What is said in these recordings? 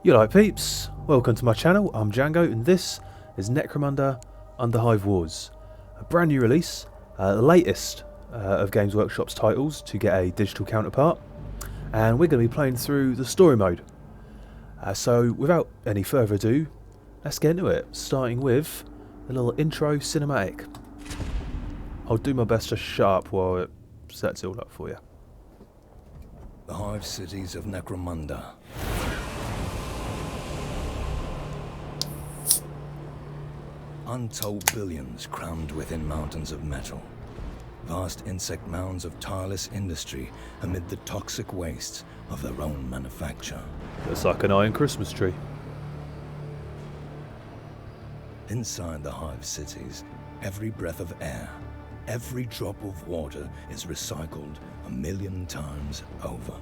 You like peeps? Welcome to my channel, I'm Django and this is Necromunda Underhive Wars. A brand new release, the latest of Games Workshop's titles to get a digital counterpart, and we're going to be playing through the story mode. So without any further ado, let's get into it, starting with a little intro cinematic. I'll do my best to shut up while it sets it all up for you. The Hive cities of Necromunda. Untold billions crammed within mountains of metal. Vast insect mounds of tireless industry amid the toxic wastes of their own manufacture. Looks like an iron Christmas tree. Inside the Hive cities, every breath of air, every drop of water is recycled 1,000,000 times over.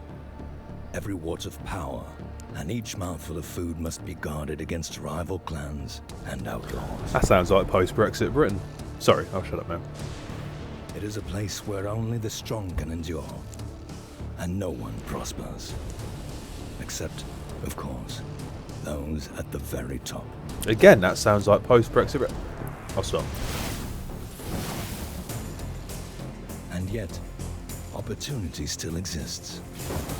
Every watt of power and each mouthful of food must be guarded against rival clans and outlaws. That sounds like post-Brexit Britain. Sorry, I'll shut up now. It is a place where only the strong can endure, and no one prospers. Except, of course, those at the very top. Again, that sounds like post-Brexit Britain. I'll stop. And yet, opportunity still exists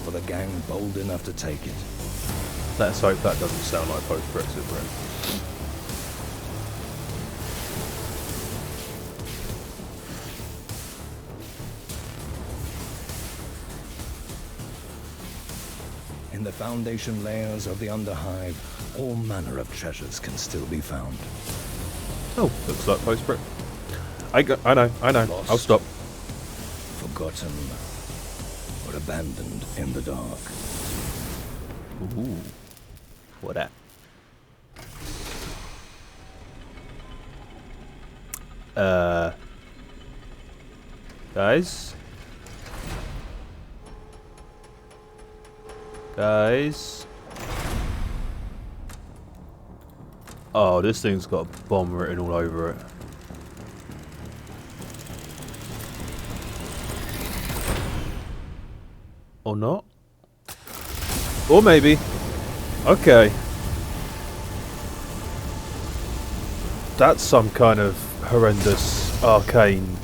for the gang bold enough to take it. Let's hope that doesn't sound like post-Brexit Britain. In the foundation layers of the Underhive, all manner of treasures can still be found. Oh, looks like post-Brexit. I know. Lost, I'll stop. Forgotten, or abandoned in the dark. Ooh. What that? Guys? Guys? Oh, this thing's got a bomb written all over it. Or not? Or maybe. Okay. That's some kind of horrendous, arcane,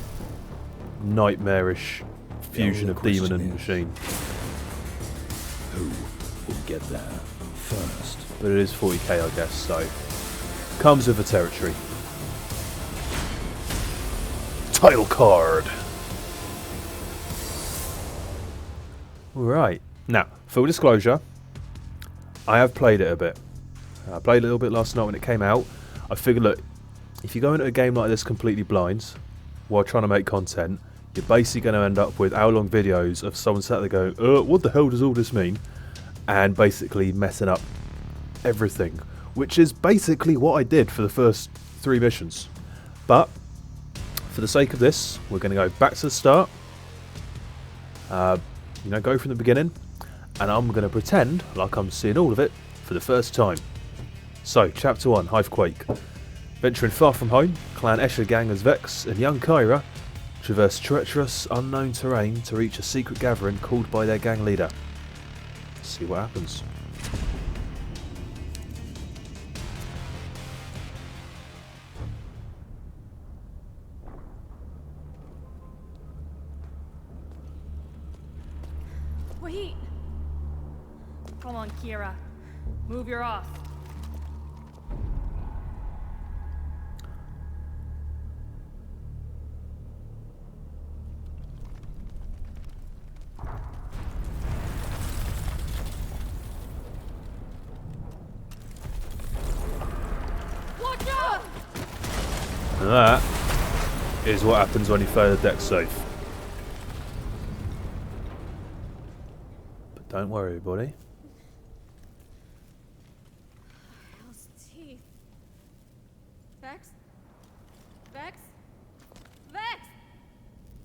nightmarish fusion of demon and machine. Who will get there first? But it is 40k, I guess, so comes with the territory. Title card. Right. Now, full disclosure, I have played it a bit. I played it a little bit last night when it came out. I figured, look, if you go into a game like this completely blind while trying to make content, you're basically going to end up with hour-long videos of someone sat there going, what the hell does all this mean? And basically messing up everything, which is basically what I did for the first 3 missions. But for the sake of this, we're going to go back to the start. Go from the beginning, and I'm going to pretend like I'm seeing all of it for the first time. So, Chapter 1, Hive Quake. Venturing far from home, Clan Escher gang as Vex and young Kyra traverse treacherous, unknown terrain to reach a secret gathering called by their gang leader. Let's see what happens. Wait! Come on, Kira. Move your off. Watch out! And that is what happens when you fail the deck safe. But don't worry, everybody. Hell's teeth. Vex? Vex? Vex!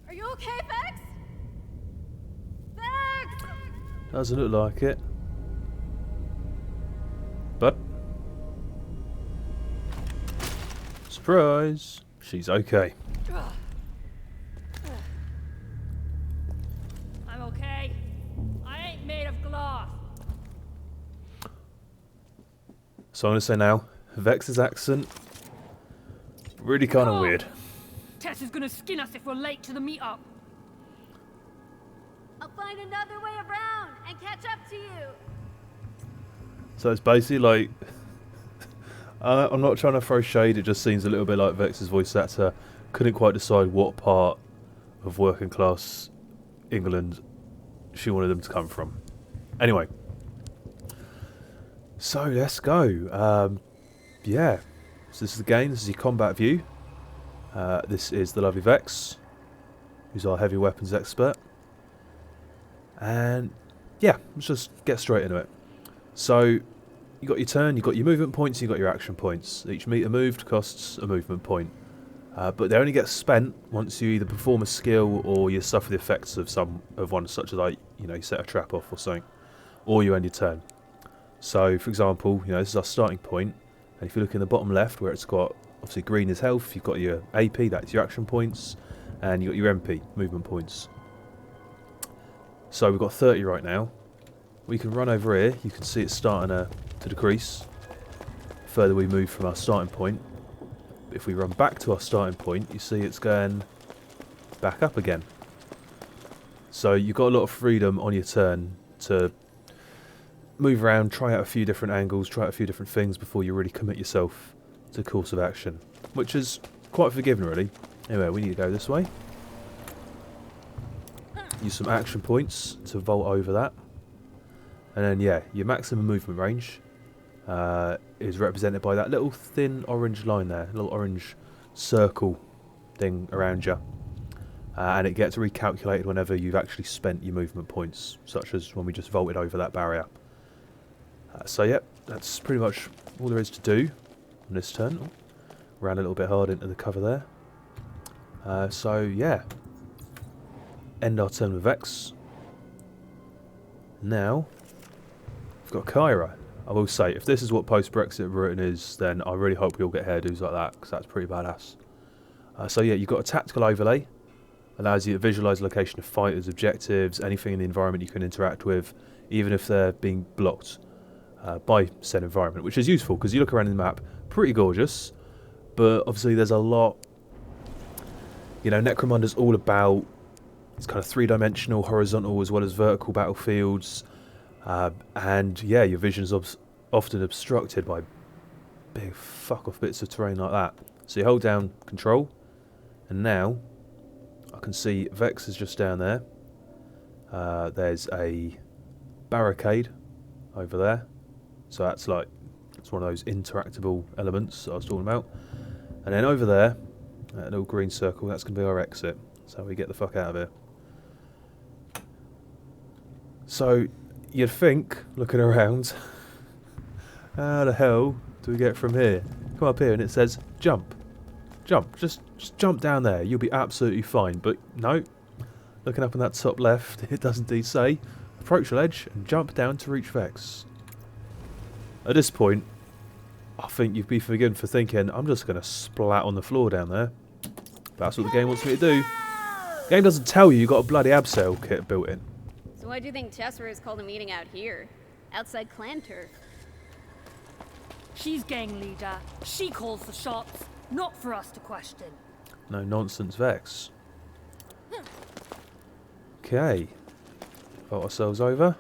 Are you okay, Vex? Vex! Doesn't look like it. But surprise, she's okay. I'm okay. I ain't made of cloth. So I'm going to say now, Vex's accent, really kind of weird. Tess is gonna skin us if we're late to the meetup. I'll find another way around and catch up to you. So it's basically like, I'm not trying to throw shade, it just seems a little bit like Vex's voice actor couldn't quite decide what part of working class England she wanted them to come from. Anyway, so let's go. Yeah, so this is the game, this is your combat view. This is the lovely Vex, who's our heavy weapons expert. And yeah, let's just get straight into it. So, you got your turn, you got your movement points, you got your action points. Each meter moved costs a movement point. But they only get spent once you either perform a skill or you suffer the effects of one, such as like, you set a trap off or something, or you end your turn. So, for example, this is our starting point, and if you look in the bottom left where it's got obviously green is health, you've got your AP, that's your action points, and you've got your MP, movement points. So we've got 30 right now. We can run over here, you can see it's starting to decrease the further we move from our starting point. If we run back to our starting point, you see it's going back up again. So you've got a lot of freedom on your turn to move around, try out a few different angles, try out a few different things before you really commit yourself to course of action, which is quite forgiving really. Anyway, we need to go this way. Use some action points to vault over that. And then yeah, your maximum movement range is represented by that little thin orange line there, little orange circle thing around you. And it gets recalculated whenever you've actually spent your movement points, such as when we just vaulted over that barrier. So yeah, that's pretty much all there is to do on this turn. Oh, ran a little bit hard into the cover there. So yeah, end our turn with Vex. Now, we've got Kyra. I will say, if this is what post-Brexit Britain is, then I really hope we all get hairdos like that, because that's pretty badass. So yeah, you've got a tactical overlay. Allows you to visualise the location of fighters, objectives, anything in the environment you can interact with, even if they're being blocked by said environment, which is useful, because you look around the map, pretty gorgeous, but obviously there's a lot. Necromunda's all about, it's kind of three-dimensional, horizontal as well as vertical battlefields. And yeah, your vision's often obstructed by big fuck-off bits of terrain like that. So you hold down control, and now I can see Vex is just down there. There's a barricade over there. So that's one of those interactable elements I was talking about. And then over there, that little green circle, that's going to be our exit. So we get the fuck out of here. So you'd think, looking around, how the hell do we get from here? Come up here and it says jump. Jump. Just jump down there. You'll be absolutely fine. But no. Looking up in that top left, it does indeed say approach the ledge and jump down to reach Vex. At this point, I think you'd be forgiven for thinking I'm just going to splat on the floor down there. That's what the game wants me to do. The game doesn't tell you got a bloody abseil kit built in. So why do you think Chesser has called a meeting out here? Outside clan turf? She's gang leader. She calls the shots, not for us to question. No nonsense, Vex. Okay. Vault ourselves over.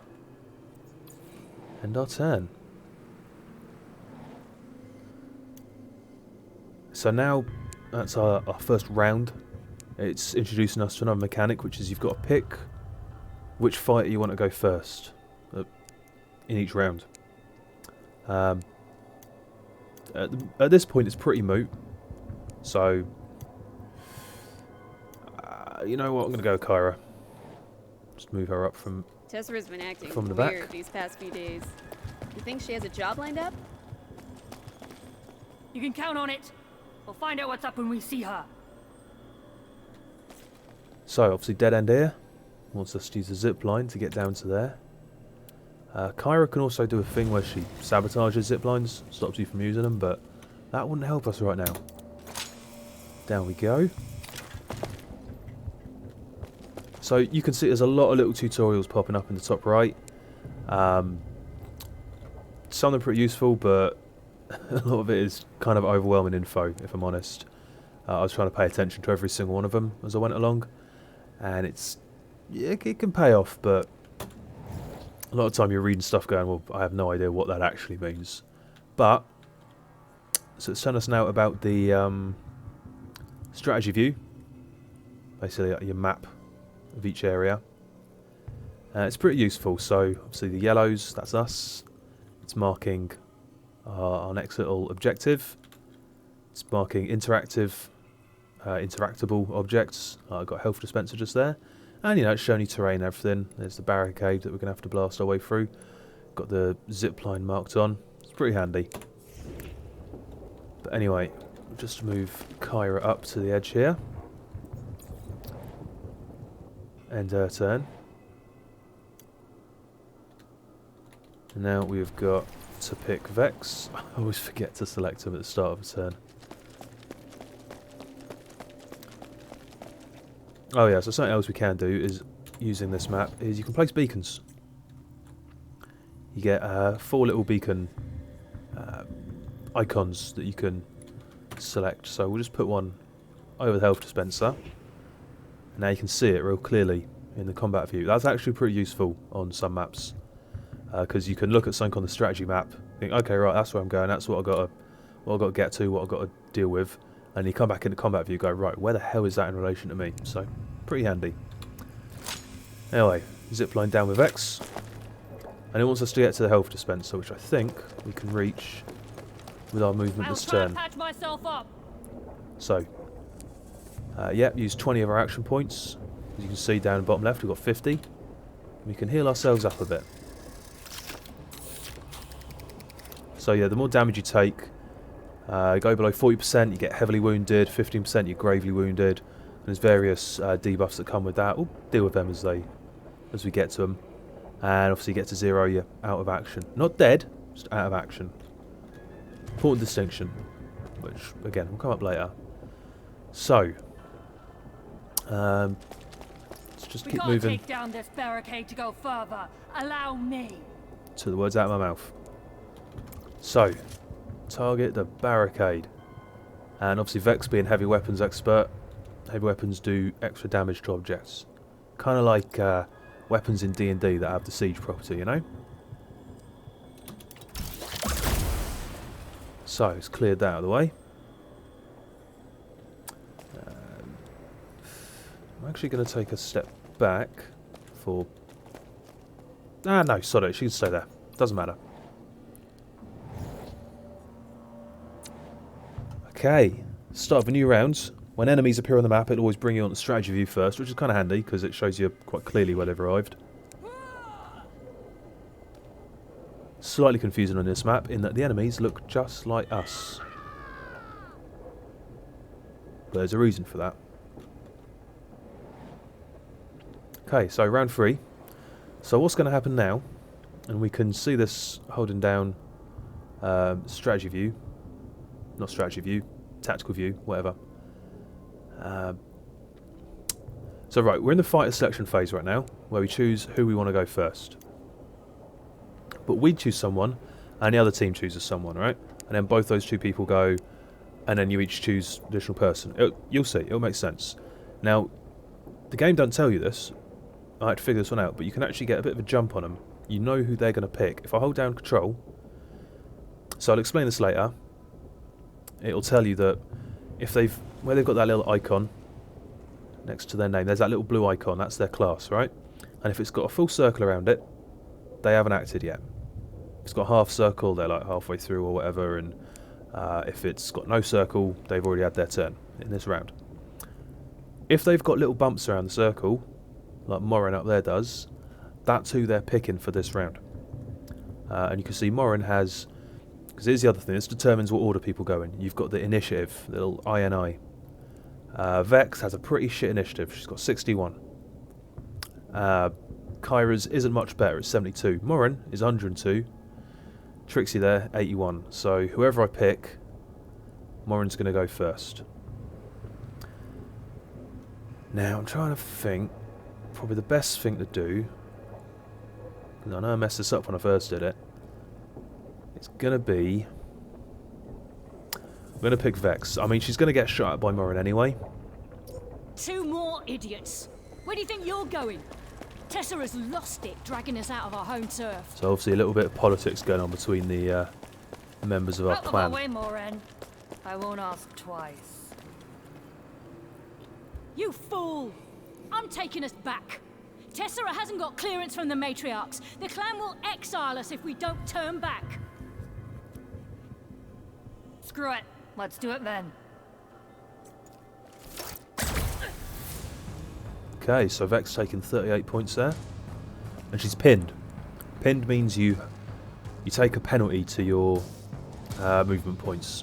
End our turn. So now, that's our first round. It's introducing us to another mechanic, which is you've got to pick which fighter you want to go first in each round. At this point, it's pretty moot. So, you know what? I'm going to go with Kyra. Just move her up from Tessera's been acting from the weird back. these past few days. You think she has a job lined up? You can count on it. We'll find out what's up when we see her. So, obviously, dead end here. Wants us to use the zip line to get down to there. Kyra can also do a thing where she sabotages zip lines, stops you from using them, but that wouldn't help us right now. Down we go. So you can see there's a lot of little tutorials popping up in the top right. Some of them pretty useful, but a lot of it is kind of overwhelming info, if I'm honest. I was trying to pay attention to every single one of them as I went along, and yeah, it can pay off, but a lot of the time you're reading stuff going, well, I have no idea what that actually means. But, so it's telling us now about the strategy view, basically your map of each area. It's pretty useful. So obviously the yellows, that's us. It's marking our next little objective. It's marking interactable objects. I've got a health dispenser just there. And it's showing you terrain and everything. There's the barricade that we're going to have to blast our way through. Got the zip line marked on. It's pretty handy. But anyway, we'll just move Kyra up to the edge here. End her turn. And now we've got to pick Vex. I always forget to select him at the start of a turn. Oh yeah, so something else we can do is, using this map, is you can place beacons. You get 4 little beacon icons that you can select. So we'll just put one over the health dispenser. Now you can see it real clearly in the combat view. That's actually pretty useful on some maps, because you can look at something on the strategy map, think, okay, right, that's where I'm going, that's what I've got to get to, what I've got to deal with, and you come back into combat view, go, right, where the hell is that in relation to me? So, pretty handy. Anyway, zipline down with X, and it wants us to get to the health dispenser, which I think we can reach with our movement this turn. Patch myself up. So, yeah, use 20 of our action points. As you can see down the bottom left, we've got 50. We can heal ourselves up a bit. So yeah, the more damage you take, go below 40%, you get heavily wounded, 15% you're gravely wounded, and there's various debuffs that come with that. We'll deal with them as we get to them. And obviously you get to 0, you're out of action. Not dead, just out of action. Important distinction, which again will come up later. So, let's just keep moving. We can't take down this barricade to go further. Allow me. Took the words out of my mouth. So, target the barricade. And obviously Vex being heavy weapons expert, heavy weapons do extra damage to objects. Kind of like weapons in D&D that have the siege property, you know? So, it's cleared that out of the way. I'm actually going to take a step back for... no, sorry, she can stay there. Doesn't matter. Okay, start of a new round. When enemies appear on the map, it'll always bring you on the strategy view first, which is kind of handy because it shows you quite clearly where they've arrived. Slightly confusing on this map in that the enemies look just like us. But there's a reason for that. Okay, so round 3. So what's going to happen now, and we can see this holding down strategy view, not strategy view, tactical view, whatever. So right, we're in the fighter selection phase right now, where we choose who we want to go first. But we choose someone, and the other team chooses someone, right? And then both those two people go, and then you each choose an additional person. You'll see, it'll make sense. Now, the game doesn't tell you this. I had to figure this one out, but you can actually get a bit of a jump on them. You know who they're going to pick. If I hold down control, so I'll explain this later, it'll tell you that if where they've got that little icon next to their name, there's that little blue icon, that's their class, right? And if it's got a full circle around it, they haven't acted yet. If it's got a half circle, they're like halfway through or whatever, and if it's got no circle, they've already had their turn in this round. If they've got little bumps around the circle, like Morin up there does, that's who they're picking for this round. And you can see Morin has, because here's the other thing, this determines what order people go in. You've got the initiative, the little INI. Vex has a pretty shit initiative, she's got 61. Kyra's isn't much better, it's 72. Morin is 102. Trixie there, 81. So whoever I pick, Morin's going to go first. Now I'm trying to think, probably the best thing to do, and I know I messed this up when I first did it, it's going to be going to pick Vex. I mean, she's going to get shot at by Morin anyway. 2 more idiots. Where do you think you're going? Tessa has lost it, dragging us out of our home turf. So obviously a little bit of politics going on between the members of our Out clan. of our way, Morin. I won't ask twice. You fool! I'm taking us back. Tessera hasn't got clearance from the matriarchs. The clan will exile us if we don't turn back. Screw it. Let's do it then. Okay, so Vex taking 38 points there. And she's pinned. Pinned means you take a penalty to your movement points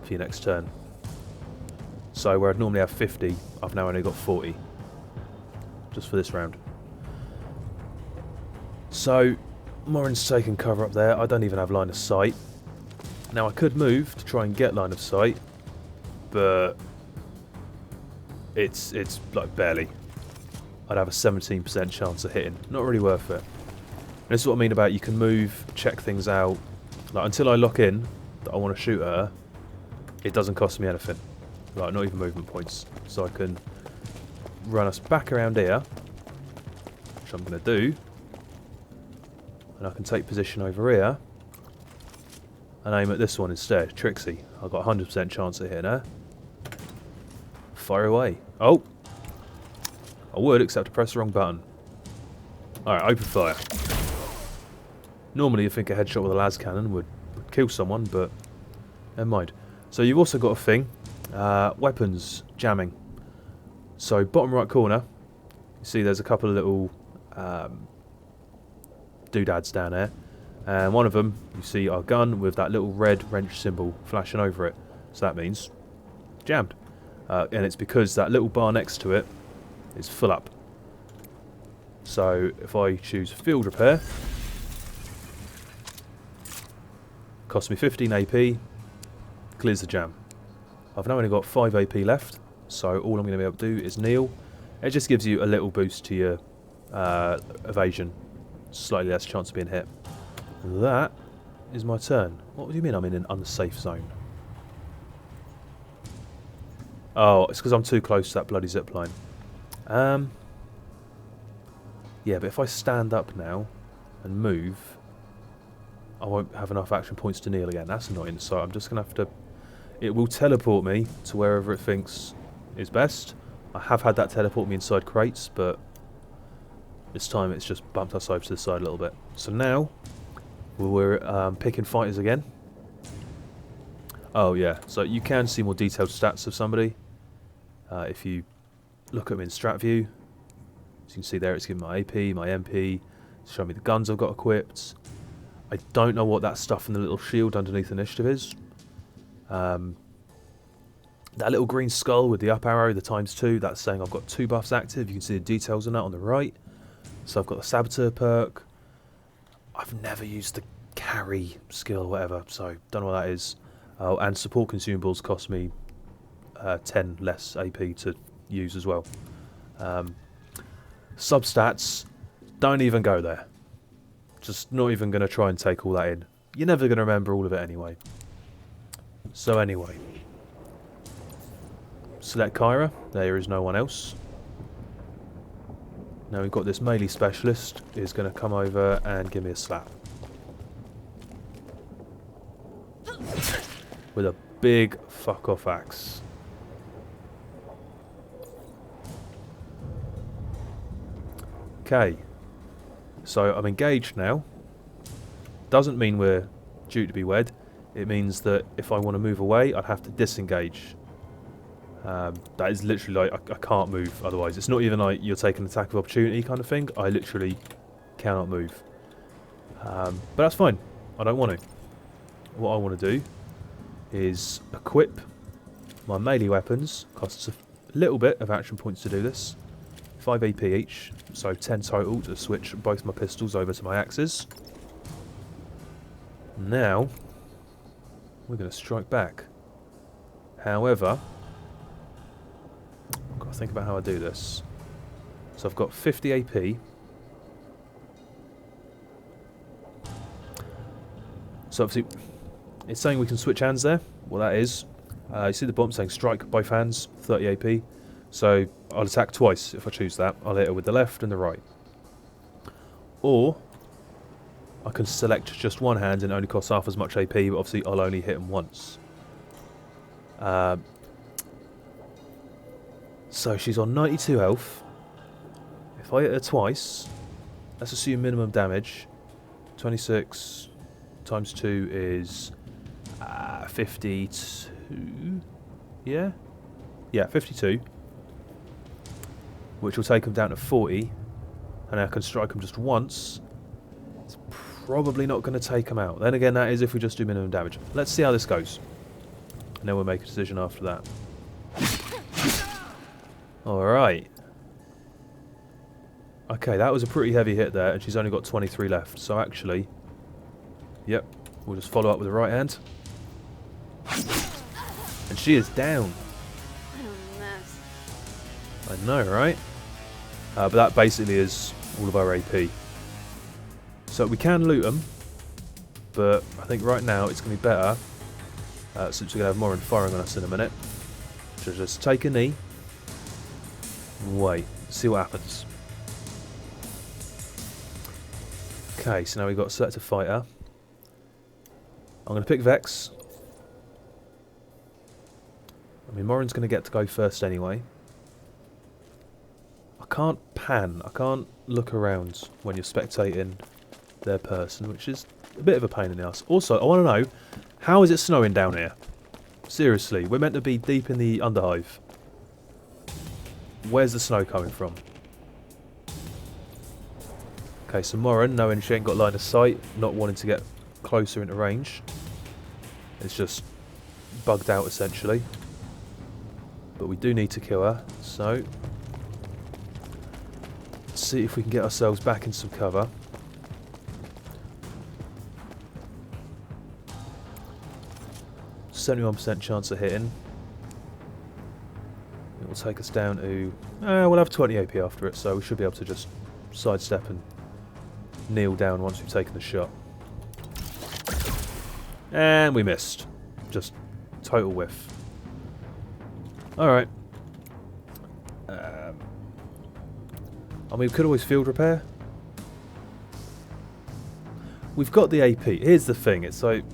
for your next turn. So where I'd normally have 50, I've now only got 40. Just for this round. So, Morin's taking cover up there. I don't even have line of sight. Now I could move to try and get line of sight, but it's like barely. I'd have a 17% chance of hitting. Not really worth it. And this is what I mean about you can move, check things out. Like until I lock in that I want to shoot her, it doesn't cost me anything. Like not even movement points. So I can run us back around here, which I'm going to do. And I can take position over here and aim at this one instead. Trixie. I've got a 100% chance of hitting her. Fire away. Oh! I would, except to press the wrong button. Alright, open fire. Normally you think a headshot with a las cannon would kill someone, but never mind. So you've also got a thing. Weapons jamming. So bottom right corner, you see there's a couple of little doodads down there. And one of them, you see our gun with that little red wrench symbol flashing over it. So that means jammed. And it's because that little bar next to it is full up. So if I choose field repair, costs me 15 AP, clears the jam. I've now only got 5 AP left, so all I'm going to be able to do is kneel. It just gives you a little boost to your evasion, slightly less chance of being hit. That is my turn. What do you mean I'm in an unsafe zone? Oh, it's because I'm too close to that bloody zipline. Yeah, but if I stand up now and move, I won't have enough action points to kneel again. That's annoying. So I'm just going to have to... It will teleport me to wherever it thinks is best. I have had that teleport me inside crates, but this time it's just bumped us over to the side a little bit. So now we're picking fighters again. Oh yeah, so you can see more detailed stats of somebody if you look at them in strat view. As you can see there, it's giving my AP, my MP, it's showing me the guns I've got equipped. I don't know what that stuff in the little shield underneath initiative is. That little green skull with the up arrow, the ×2, that's saying I've got 2 buffs active. You can see the details on that on the right. So I've got the Saboteur perk. I've never used the carry skill or whatever, so don't know what that is. Oh, and support consumables cost me 10 less AP to use as well. Substats, don't even go there. Just not even going to try and take all that in. You're never going to remember all of it anyway. So anyway. Select Kyra. There is no one else. Now we've got this melee specialist who's going to come over and give me a slap. With a big fuck off axe. Okay. So I'm engaged now. Doesn't mean we're due to be wed. It means that if I want to move away, I'd have to disengage. That is literally like, I can't move otherwise. It's not even like you're taking an attack of opportunity kind of thing. I literally cannot move. But that's fine. I don't want to. What I want to do is equip my melee weapons. Costs a little bit of action points to do this. 5 AP each, so 10 total to switch both my pistols over to my axes. Now, we're going to strike back. However, I've got to think about how I do this. So I've got 50 AP. So obviously, it's saying we can switch hands there. Well, that is You see the bump saying strike both hands, 30 AP. So I'll attack twice if I choose that. I'll hit her with the left and the right. Or I can select just one hand and it only costs half as much AP, but obviously I'll only hit him once. So she's on 92 health. If I hit her twice, let's assume minimum damage. 26 times 2 is 52. Yeah? Yeah, 52. Which will take him down to 40. And I can strike him just once. It's probably not going to take him out. Then again, that is if we just do minimum damage. Let's see how this goes. And then we'll make a decision after that. Alright. Okay, that was a pretty heavy hit there, and she's only got 23 left. So actually, yep, we'll just follow up with the right hand. And she is down. What a mess. I know, right? But that basically is all of our AP. So we can loot them, but I think right now it's going to be better, since we're going to have Morin firing on us in a minute, to just take a knee, and wait, see what happens. Okay, so now we've got Selective Fighter. I'm going to pick Vex. I mean, Morin's going to get to go first anyway. I can't pan. I can't look around when you're spectating their person, which is a bit of a pain in the ass. Also, I want to know, how is it snowing down here? Seriously, we're meant to be deep in the Underhive. Where's the snow coming from? Okay, so Morin, knowing she ain't got line of sight, not wanting to get closer into range, it's just bugged out essentially. But we do need to kill her, so let's see if we can get ourselves back in some cover. %71% chance of hitting. It will take us down to... we'll have 20 AP after it, so we should be able to just sidestep and kneel down once we've taken the shot. And we missed. Just total whiff. Alright. I mean, we could always field repair. We've got the AP. Here's the thing. It's like...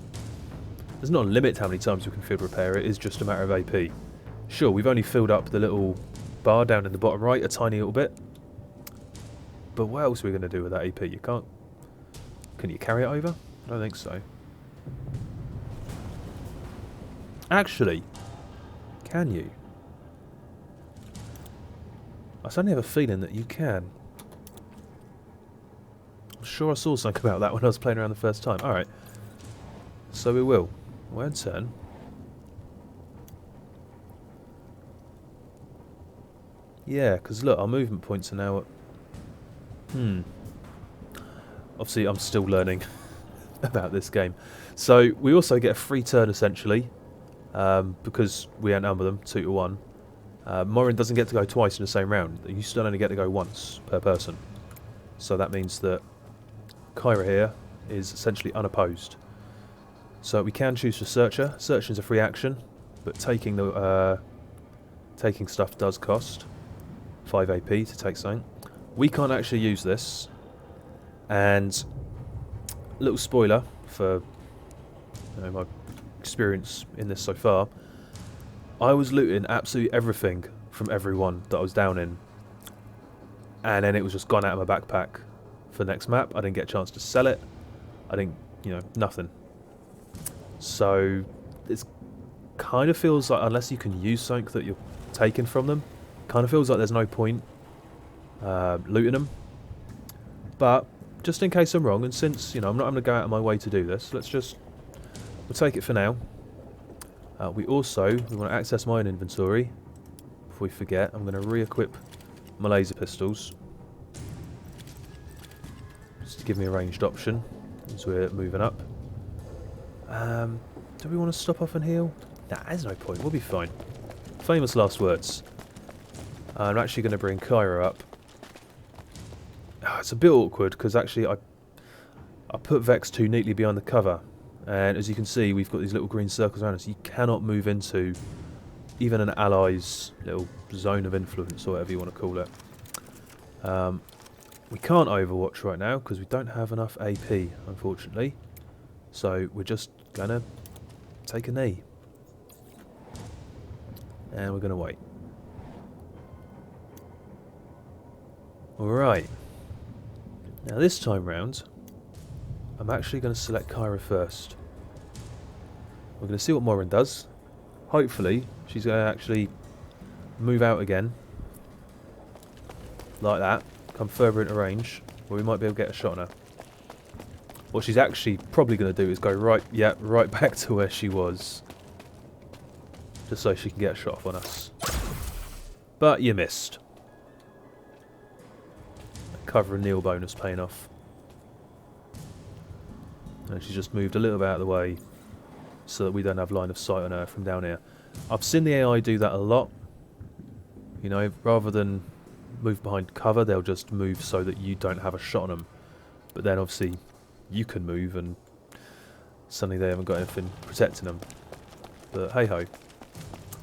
there's not a limit to how many times we can field repair. It is just a matter of AP. Sure, we've only filled up the little bar down in the bottom right a tiny little bit. But what else are we going to do with that AP? You can't... can you carry it over? I don't think so. Actually, can you? I suddenly have a feeling that you can. I'm sure I saw something about that when I was playing around the first time. Alright. So we will. We'll turn. Yeah, because look, our movement points are now at... Obviously, I'm still learning about this game. So, we also get a free turn, essentially, because we outnumber them 2-1. Morin doesn't get to go twice in the same round. You still only get to go once per person. So that means that Kyra here is essentially unopposed. So we can choose to Searcher. Searching is a free action, but taking the taking stuff does cost 5 AP to take something. We can't actually use this. And little spoiler for my experience in this so far. I was looting absolutely everything from everyone that I was down in, and then it was just gone out of my backpack for the next map. I didn't get a chance to sell it. I didn't, nothing. So it kind of feels like, unless you can use something that you're taking from them, kind of feels like there's no point looting them. But just in case I'm wrong, and since I'm not going to go out of my way to do this, we'll take it for now. We want to access my own inventory. Before we forget, I'm going to re-equip my laser pistols, just to give me a ranged option as we're moving up. Do we want to stop off and heal? Nah, there's no point. We'll be fine. Famous last words. I'm actually going to bring Kyra up. It's a bit awkward because actually I put Vex too neatly behind the cover, And as you can see, we've got these little green circles around us. You cannot move into even an ally's little zone of influence, or whatever you want to call it. We can't overwatch right now because we don't have enough AP, unfortunately. So we're just going to take a knee. And we're going to wait. Alright. Now this time round, I'm actually going to select Kyra first. We're going to see what Morin does. Hopefully, she's going to actually move out again. Like that. Come further into range, where we might be able to get a shot on her. What she's actually probably going to do is go right back to where she was. Just so she can get a shot off on us. But you missed. Cover and kneel bonus paying off. And she just moved a little bit out of the way so that we don't have line of sight on her from down here. I've seen the AI do that a lot. You know, rather than move behind cover, they'll just move so that you don't have a shot on them. But then obviously you can move and suddenly they haven't got anything protecting them. But hey ho.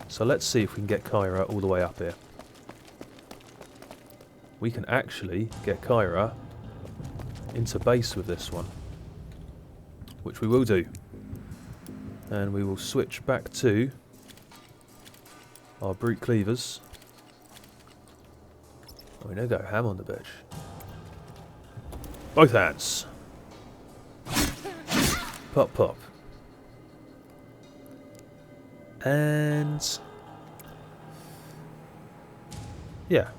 So let's see if we can get Kyra all the way up here. We can actually get Kyra into base with this one, which we will do. And we will switch back to our brute cleavers. We're going to go ham on the bitch. Both hands. Pop, pop. And yeah,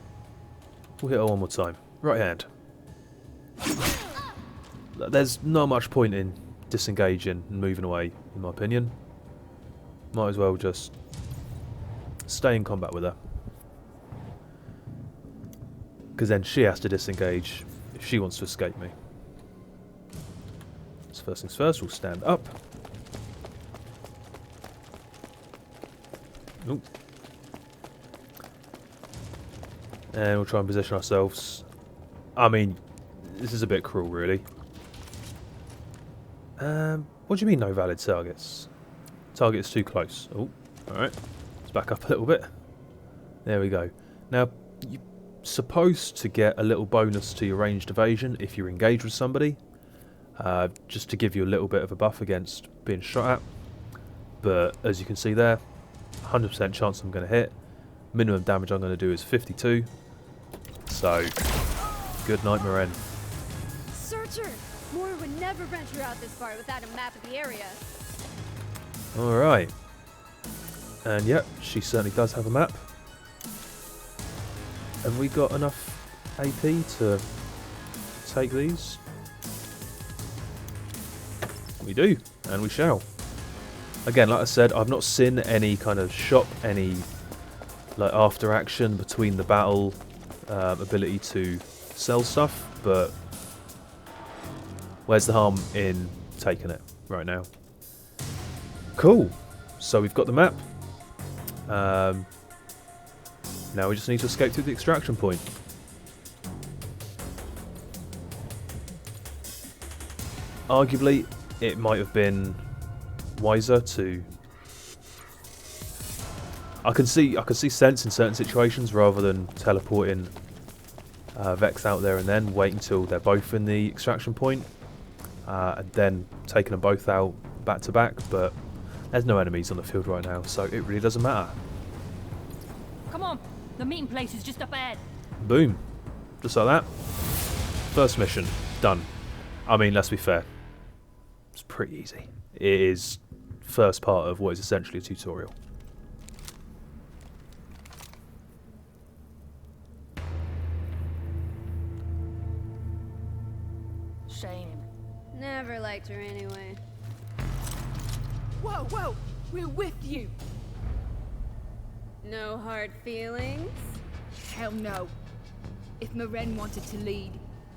we'll hit her one more time. Right hand. There's not much point in disengaging and moving away, in my opinion. Might as well just stay in combat with her. Because then she has to disengage if she wants to escape me. So first things first, we'll stand up. Oop. And we'll try and position ourselves. I mean, this is a bit cruel, really. What do you mean no valid targets? Target is too close. Oh, alright. Let's back up a little bit. There we go. Now, you're supposed to get a little bonus to your ranged evasion if you're engaged with somebody. Just to give you a little bit of a buff against being shot at. But as you can see there, 100% chance I'm going to hit. Minimum damage I'm going to do is 52. So, good night, Morin. Searcher! Moore would never venture out this far without a map of the area. Alright. And yep, she certainly does have a map. Have we got enough AP to take these? We do, and we shall. Again, like I said, I've not seen any kind of shop, any like after action between the battle ability to sell stuff, but where's the harm in taking it right now? Cool. So we've got the map. Now we just need to escape through the extraction point. Arguably, it might have been wiser to. I can see sense in certain situations rather than teleporting Vex out there and then wait until they're both in the extraction point, and then taking them both out back to back. But there's no enemies on the field right now, so it really doesn't matter. Come on, the meeting place is just up ahead. Boom, just like that. First mission done. I mean, let's be fair. It's pretty easy. It is first part of what is essentially a tutorial. Shame. Never liked her anyway. Whoa, whoa! We're with you! No hard feelings? Hell no. If Morin wanted to lead,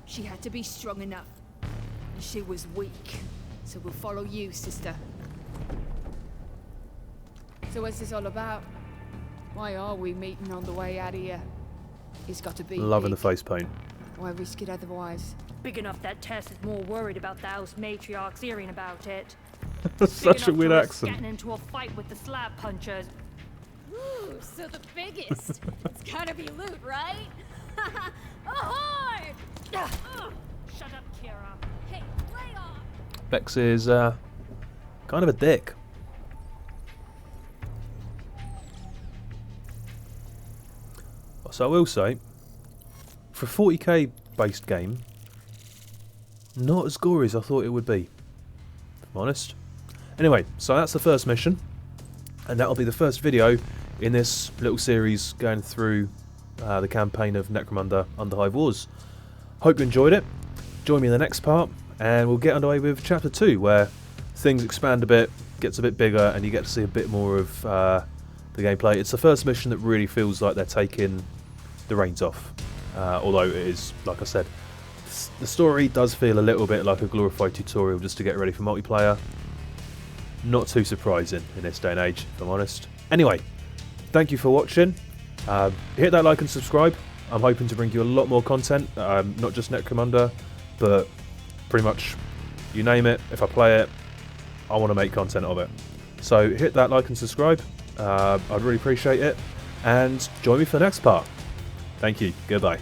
she had to be strong enough. And she was weak. So we'll follow you, sister. So what's this all about? Why are we meeting on the way out of here? It's got to be Loving the big. face paint. Why risk it otherwise? Big enough that Tess is more worried about those matriarchs hearing about it. Such a weird accent. Getting into a fight with the slab punchers. Ooh, so the biggest. It's gotta be loot, right? Ahoy! Shut up, Kira. Hey, lay off! Vex is kind of a dick. So I will say, for a 40k based game, not as gory as I thought it would be, if I'm honest. Anyway, so that's the first mission, and that'll be the first video in this little series going through the campaign of Necromunda Underhive Wars. Hope you enjoyed it. Join me in the next part, and we'll get underway with Chapter 2, where things expand a bit, gets a bit bigger, and you get to see a bit more of the gameplay. It's the first mission that really feels like they're taking the reins off, although it is, like I said, the story does feel a little bit like a glorified tutorial just to get ready for multiplayer. Not too surprising in this day and age, if I'm honest. Anyway, thank you for watching. Hit that like and subscribe. I'm hoping to bring you a lot more content, not just Necromunda, but pretty much you name it. If I play it, I want to make content of it. So hit that like and subscribe. I'd really appreciate it, and join me for the next part. Thank you. Goodbye.